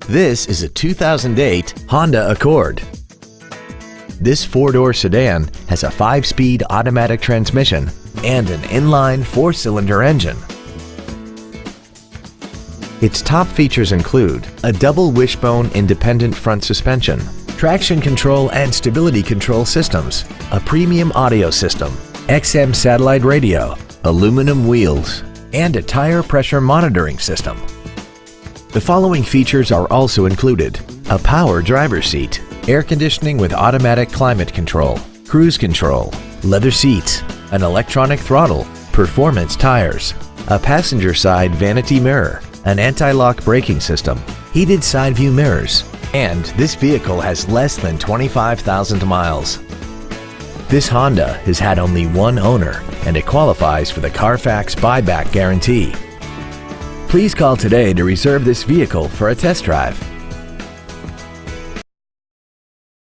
This is a 2008 Honda Accord. This four-door sedan has a 5-speed automatic transmission and an inline 4-cylinder engine. Its top features include a double wishbone independent front suspension, traction control and stability control systems, a premium audio system, XM satellite radio, aluminum wheels, and a tire pressure monitoring system. The following features are also included: a power driver's seat, air conditioning with automatic climate control, cruise control, leather seats, an electronic throttle, performance tires, a passenger side vanity mirror, an anti-lock braking system, heated side view mirrors, and this vehicle has less than 25,000 miles. This Honda has had only one owner and it qualifies for the Carfax buyback guarantee. Please call today to reserve this vehicle for a test drive.